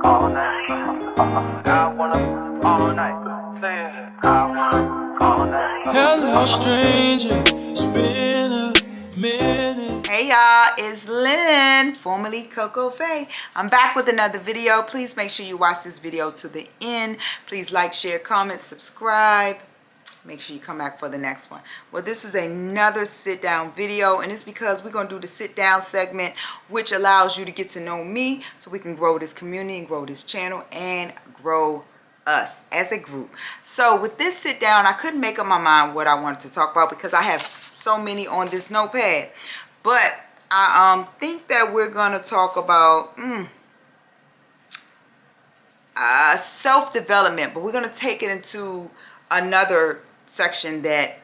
all night. I wanna all night. Say it. I wanna all night. Hello, stranger. It's been a minute. Hey y'all, it's Lynn, formerly Coco Faye. I'm back with another video. Please make sure you watch this video to the end. Please like, share, comment, subscribe. Make sure you come back for the next one. Well, this is another sit down video, and it's because we're going to do the sit down segment, which allows you to get to know me so we can grow this community and grow this channel and grow us as a group. So with this sit down, I couldn't make up my mind what I wanted to talk about because I have so many on this notepad. But I think that we're going to talk about self-development, but we're going to take it into another section that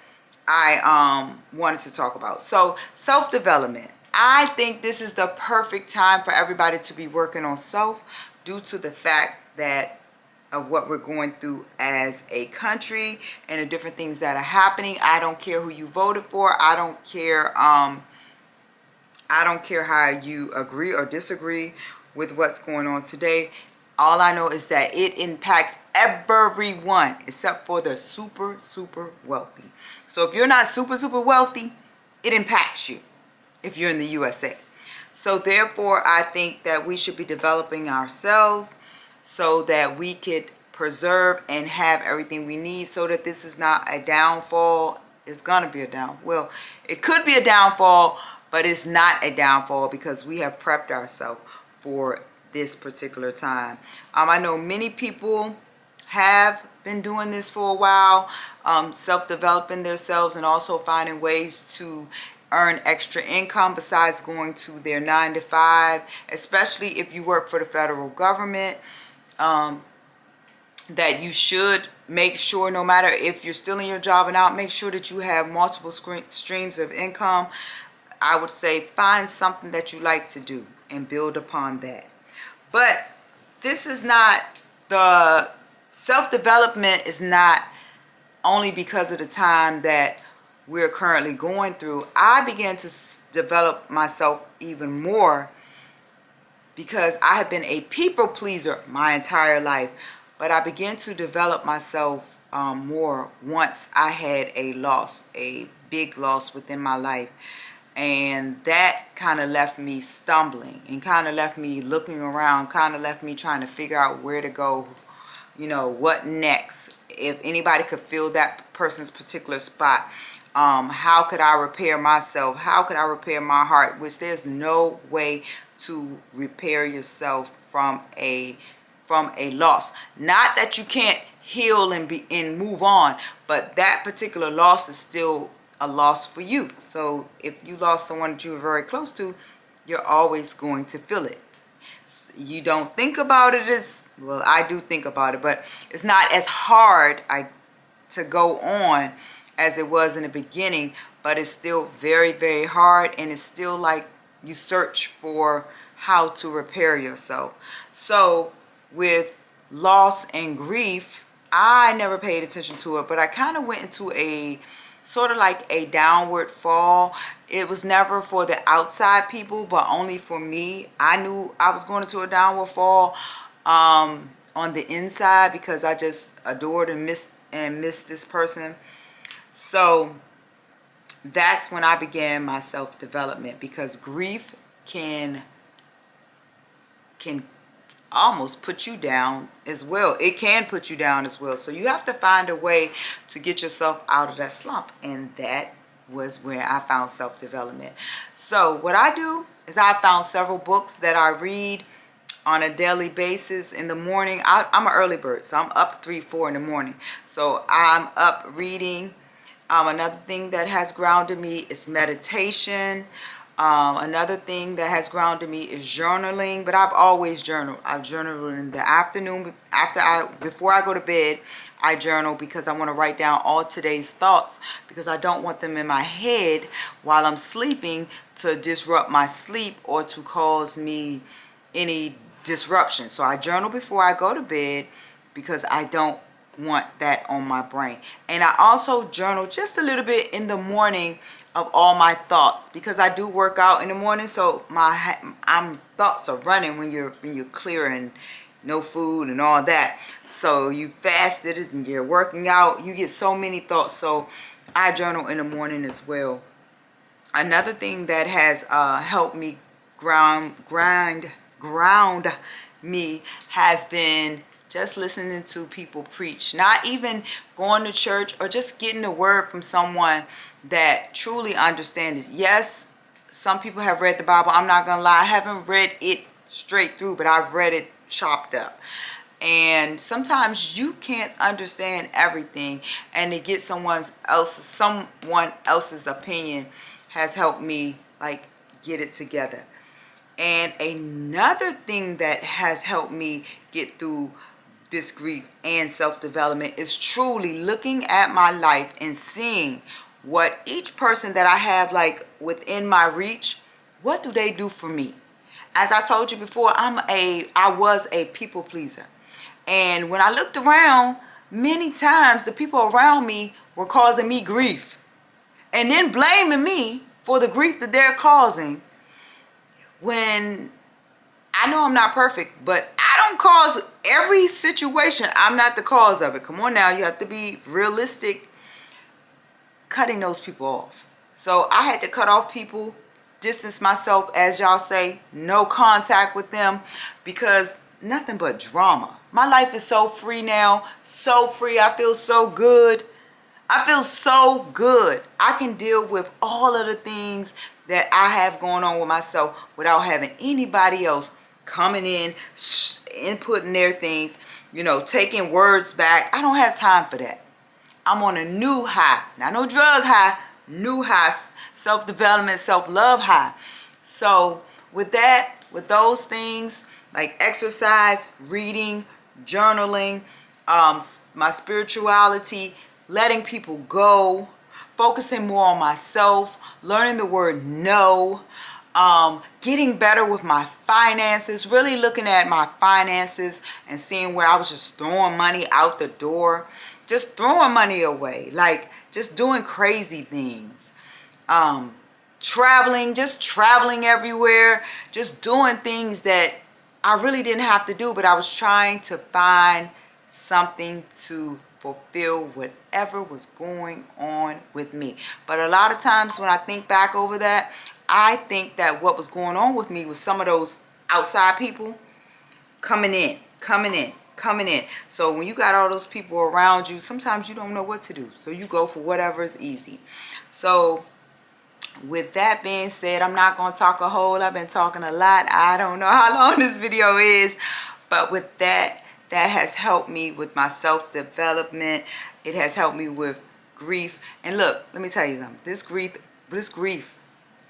I wanted to talk about. So self-development. I think this is the perfect time for everybody to be working on self due to the fact that of what we're going through as a country and the different things that are happening. I don't care who you voted for. I don't care how you agree or disagree with what's going on today. All I know is that it impacts everyone except for the super wealthy. So if you're not super wealthy, it impacts you if you're in the USA. So therefore, I think that we should be developing ourselves so that we could preserve and have everything we need so that this is not a downfall. It's gonna be a downfall. Well, it could be a downfall, but it's not a downfall because we have prepped ourselves for this particular time. I know many people have been doing this for a while, self-developing themselves and also finding ways to earn extra income besides going to their 9-to-5, especially if you work for the federal government, that you should make sure, no matter if you're still in your job or not, make sure that you have multiple streams of income. I would say find something that you like to do and build upon that. But this is not, the self-development is not only because of the time that we're currently going through. I began to develop myself even more because I have been a people pleaser my entire life. But I began to develop myself more once I had a big loss within my life. And that kind of left me stumbling and kind of left me looking around, kind of left me trying to figure out where to go, you know, what next. If anybody could fill that person's particular spot, how could I repair myself? How could I repair my heart? Which there's no way to repair yourself from a loss. Not that you can't heal and move on, but that particular loss is still a loss for you. So if you lost someone that you were very close to, you're always going to feel it. You don't think about it as well. I do think about it, but it's not as hard to go on as it was in the beginning, but it's still very hard, and it's still like you search for how to repair yourself. So with loss and grief, I never paid attention to it, but I kind of went into a sort of like a downward fall. It was never for the outside people, but only for me. I knew I was going into a downward fall on the inside because I just adored and missed this person. So that's when I began my self-development, because grief can almost put you down as well. It can put you down as well. So you have to find a way to get yourself out of that slump, and that was where I found self-development. So what I do is I found several books that I read on a daily basis. In the morning, I'm an early bird, so I'm up 3-4 in the morning. So I'm up reading. Another thing that has grounded me is meditation. Another thing that has grounded me is journaling, but I've always journaled. I've journaled in the afternoon before I go to bed. I journal because I want to write down all today's thoughts, because I don't want them in my head while I'm sleeping to disrupt my sleep or to cause me any disruption. So I journal before I go to bed because I don't want that on my brain. And I also journal just a little bit in the morning of all my thoughts, because I do work out in the morning, so my thoughts are running when you're clear no food and all that. So you fasted and you're working out. You get so many thoughts. So I journal in the morning as well. Another thing that has helped me ground me has been just listening to people preach. Not even going to church, or just getting a word from someone that truly understands. Yes, some people have read the Bible. I'm not gonna lie, I haven't read it straight through, but I've read it chopped up. And sometimes you can't understand everything, and to get someone else's opinion has helped me like get it together. And another thing that has helped me get through this grief and self-development is truly looking at my life and seeing what each person that I have like within my reach, what do they do for me? As I told you before, I was a people pleaser. And when I looked around, many times the people around me were causing me grief, and then blaming me for the grief that they're causing, when I know I'm not perfect, but I don't cause every situation. I'm not the cause of it. Come on now, you have to be realistic. Cutting those people off. So I had to cut off people, distance myself, as y'all say, no contact with them, because nothing but drama. My life is so free now, so free. I feel so good. I feel so good. I can deal with all of the things that I have going on with myself without having anybody else coming in, inputting their things, taking words back. I don't have time for that. I'm on a new high, not no drug high, new high, self-development, self-love high. So with that, with those things like exercise, reading, journaling, my spirituality, letting people go, focusing more on myself, learning the word no, getting better with my finances, really looking at my finances and seeing where I was just throwing money out the door, just throwing money away, like just doing crazy things, traveling everywhere, just doing things that I really didn't have to do, but I was trying to find something to fulfill whatever was going on with me. But a lot of times when I think back over that, I think that what was going on with me was some of those outside people coming in. So when you got all those people around you, sometimes you don't know what to do. So you go for whatever is easy. So with that being said, I'm not going to talk a whole. I've been talking a lot. I don't know how long this video is. But with that has helped me with my self-development. It has helped me with grief. And look, let me tell you something. This grief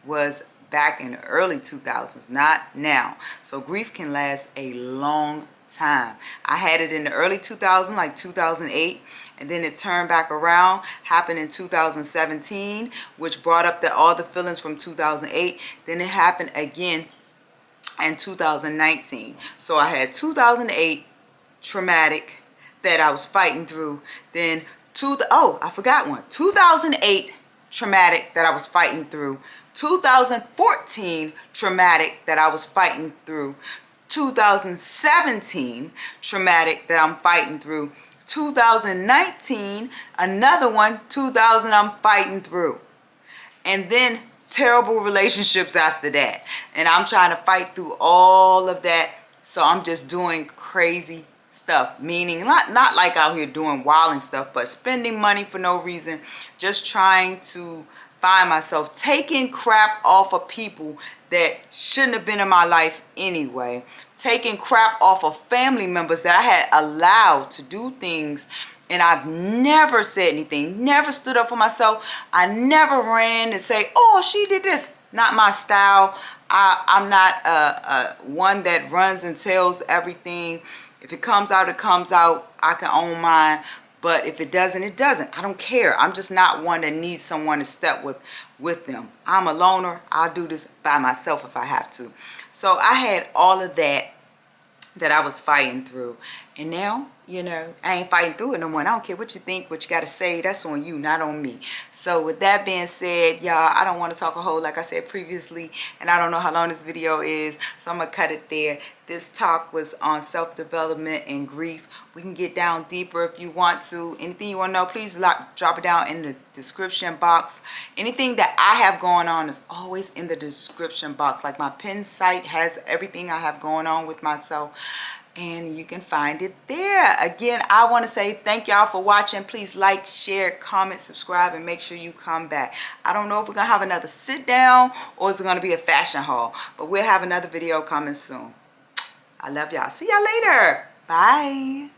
was back in the early 2000s, not now. So grief can last a long time. I had it in the early 2000s, like 2008. And then it turned back around, happened in 2017, which brought up all the feelings from 2008. Then it happened again in 2019. So I had 2008 traumatic that I was fighting through. Then I forgot one. 2008 traumatic that I was fighting through. 2014 traumatic that I was fighting through. 2017 traumatic that I'm fighting through. 2019, another one. 2000 I'm fighting through. And then terrible relationships after that. And I'm trying to fight through all of that. So I'm just doing crazy stuff, meaning not like out here doing wilding stuff, but spending money for no reason, just trying to find myself, taking crap off of people that shouldn't have been in my life anyway, taking crap off of family members that I had allowed to do things, and I've never said anything, never stood up for myself. I never ran and say, oh, she did this. Not my style. I'm not one that runs and tells everything. If it comes out, it comes out. I can own mine. But if it doesn't, it doesn't. I don't care. I'm just not one that needs someone to step with them. I'm a loner. I'll do this by myself if I have to. So I had all of that I was fighting through. And now, you know, I ain't fighting through it no more. And I don't care what you think, what you got to say. That's on you, not on me. So with that being said, y'all, I don't want to talk a whole, like I said previously, and I don't know how long this video is, so I'm going to cut it there. This talk was on self-development and grief. We can get down deeper if you want to. Anything you want to know, please drop it down in the description box. Anything that I have going on is always in the description box. Like my pin site has everything I have going on with myself, and you can find it there. Again, I want to say thank y'all for watching. Please like, share, comment, subscribe, and make sure you come back. I don't know if we're going to have another sit down or is it going to be a fashion haul, but we'll have another video coming soon. I love y'all. See y'all later. Bye.